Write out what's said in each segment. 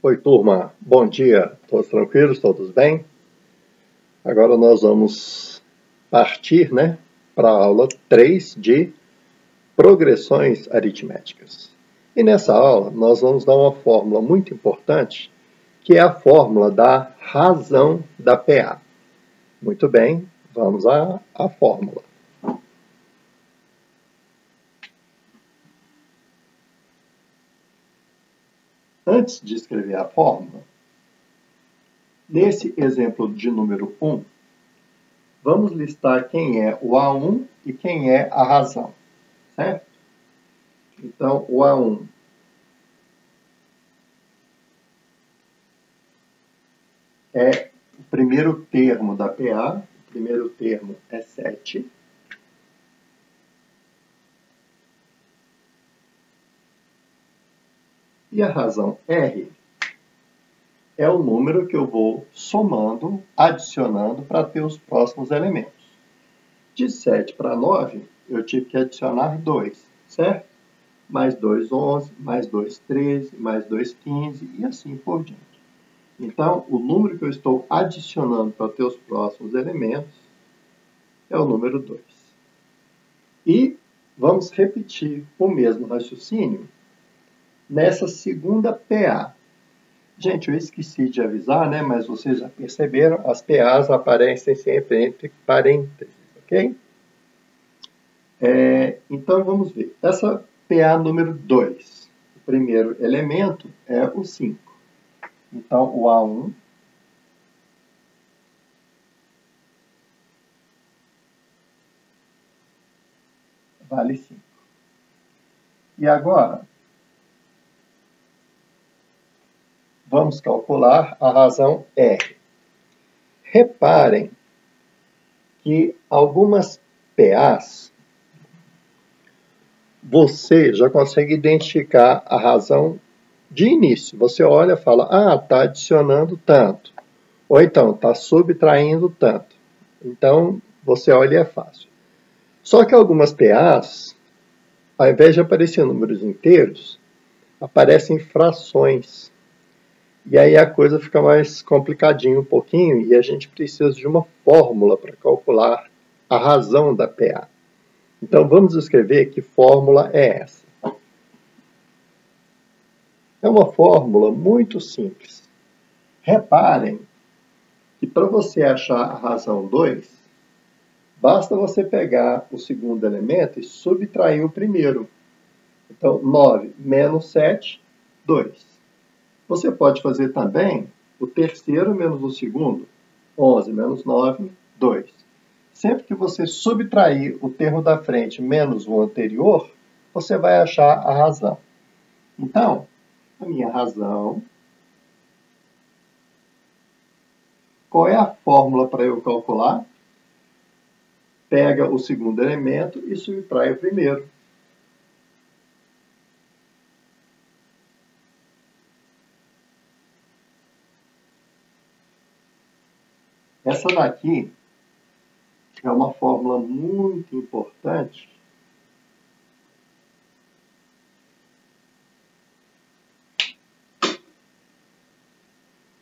Oi, turma. Bom dia. Todos tranquilos? Todos bem? Agora nós vamos partir, para a aula 3 de progressões aritméticas. E nessa aula nós vamos dar uma fórmula muito importante, que é a fórmula da razão da PA. Muito bem, vamos à fórmula. Antes de escrever a fórmula, nesse exemplo de número 1, vamos listar quem é o A1 e quem é a razão, certo? Então, o A1 é o primeiro termo da PA, o primeiro termo é 7. E a razão R é o número que eu vou somando, adicionando para ter os próximos elementos. De 7 para 9, eu tive que adicionar 2, certo? Mais 2, 11, mais 2, 13, mais 2, 15 e assim por diante. Então, o número que eu estou adicionando para ter os próximos elementos é o número 2. E vamos repetir o mesmo raciocínio nessa segunda PA. Gente, eu esqueci de avisar, mas vocês já perceberam, as PAs aparecem sempre entre parênteses, ok? Então, vamos ver. Essa PA número 2, o primeiro elemento é o 5. Então, o A1 vale 5. E agora, vamos calcular a razão R. Reparem que algumas PAs você já consegue identificar a razão de início. Você olha e fala, está adicionando tanto. Ou então, está subtraindo tanto. Então, você olha e é fácil. Só que algumas PAs, ao invés de aparecer números inteiros, aparecem frações. E aí a coisa fica mais complicadinha um pouquinho e a gente precisa de uma fórmula para calcular a razão da PA. Então, vamos escrever que fórmula é essa. É uma fórmula muito simples. Reparem que para você achar a razão 2, basta você pegar o segundo elemento e subtrair o primeiro. Então, 9 menos 7, 2. Você pode fazer também o terceiro menos o segundo. 11 menos 9, 2. Sempre que você subtrair o termo da frente menos o anterior, você vai achar a razão. Então, a minha razão... Qual é a fórmula para eu calcular? Pega o segundo elemento e subtrai o primeiro. Essa daqui é uma fórmula muito importante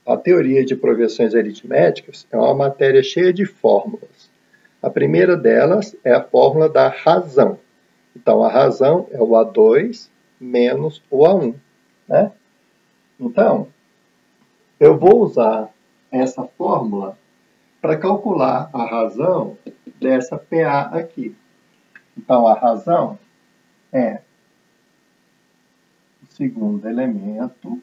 A teoria de progressões aritméticas é uma matéria cheia de fórmulas. A primeira delas é a fórmula da razão. Então, a razão é o A2 menos o A1. Então, eu vou usar essa fórmula para calcular a razão dessa PA aqui. Então, a razão é o segundo elemento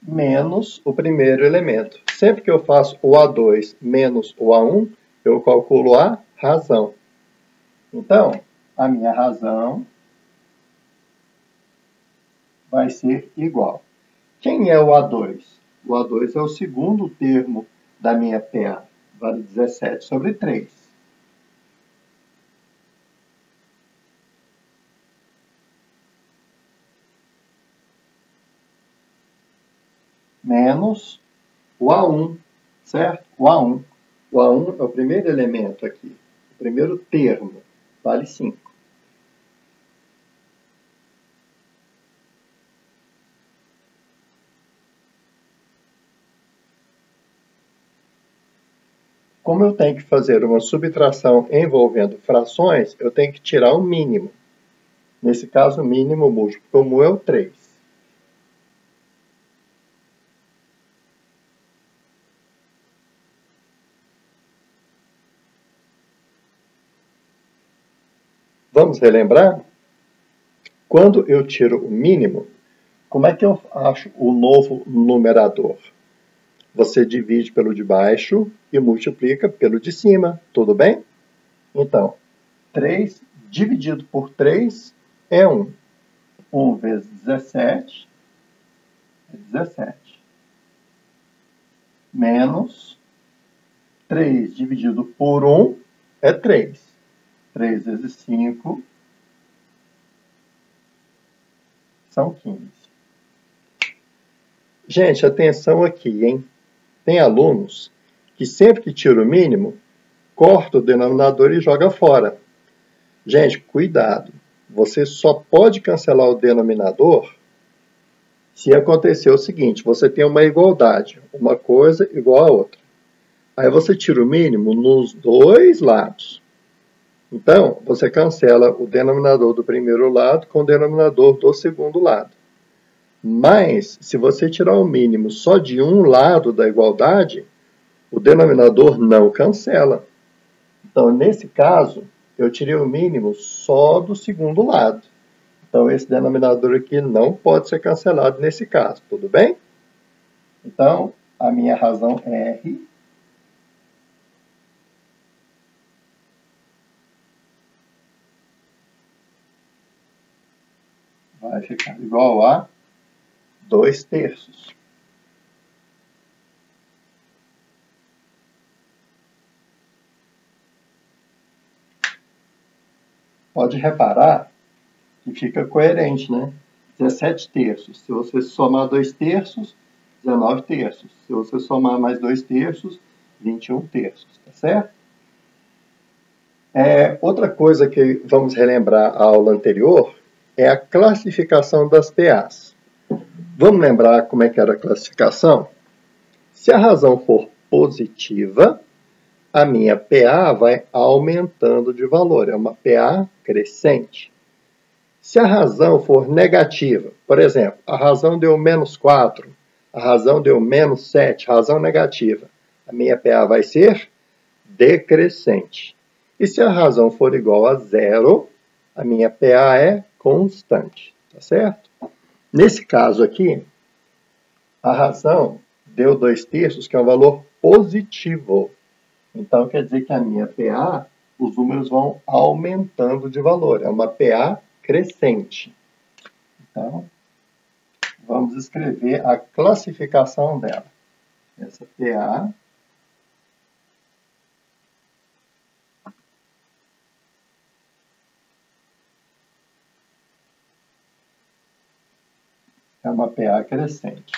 menos o primeiro elemento. Sempre que eu faço o A2 menos o A1, eu calculo a razão. Então, a minha razão vai ser igual. Quem é o A2? O A2 é o segundo termo da minha PA. Vale 17 sobre 3. Menos o A1, certo? O A1. O A1 é o primeiro elemento aqui. O primeiro termo. Vale 5. Como eu tenho que fazer uma subtração envolvendo frações, eu tenho que tirar o mínimo. Nesse caso, o mínimo múltiplo comum é o 3. Vamos relembrar? Quando eu tiro o mínimo, como é que eu acho o novo numerador? Você divide pelo de baixo e multiplica pelo de cima, tudo bem? Então, 3 dividido por 3 é 1. 1 vezes 17 é 17. Menos 3 dividido por 1 é 3. 3 vezes 5 são 15. Gente, atenção aqui, hein? Tem alunos que sempre que tira o mínimo, corta o denominador e joga fora. Gente, cuidado. Você só pode cancelar o denominador se acontecer o seguinte, você tem uma igualdade, uma coisa igual a outra. Aí você tira o mínimo nos dois lados. Então, você cancela o denominador do primeiro lado com o denominador do segundo lado. Mas, se você tirar o mínimo só de um lado da igualdade, o denominador não cancela. Então, nesse caso, eu tirei o mínimo só do segundo lado. Então, esse denominador aqui não pode ser cancelado nesse caso, tudo bem? Então, a minha razão R vai ficar igual a 2/3. Pode reparar que fica coerente, né? 17/3. Se você somar 2/3, 19/3. Se você somar mais 2/3, 21/3. Tá certo? Outra coisa que vamos relembrar a aula anterior é a classificação das PAs. Vamos lembrar como é que era a classificação? Se a razão for positiva, a minha PA vai aumentando de valor. É uma PA crescente. Se a razão for negativa, por exemplo, a razão deu -4, a razão deu -7, razão negativa, a minha PA vai ser decrescente. E se a razão for igual a 0, a minha PA é constante, tá certo? Nesse caso aqui, a razão deu 2/3, que é um valor positivo. Então, quer dizer que a minha PA, os números vão aumentando de valor. É uma PA crescente. Então, vamos escrever a classificação dela. Essa PA é uma PA crescente.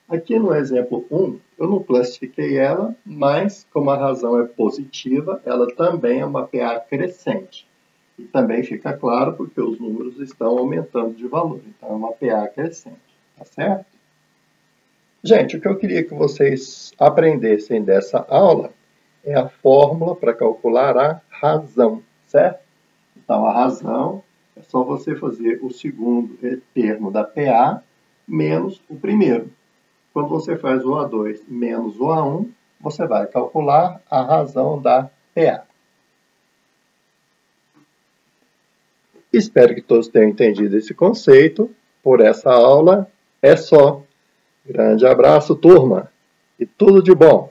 Aqui no exemplo 1, eu não classifiquei ela, mas como a razão é positiva, ela também é uma PA crescente. E também fica claro porque os números estão aumentando de valor. Então, é uma PA crescente. Tá certo? Gente, o que eu queria que vocês aprendessem dessa aula é a fórmula para calcular a razão, certo? Então, a razão é só você fazer o segundo termo da PA menos o primeiro. Quando você faz o A2 menos o A1, você vai calcular a razão da PA. Espero que todos tenham entendido esse conceito. Por essa aula é só. Grande abraço, turma, e tudo de bom!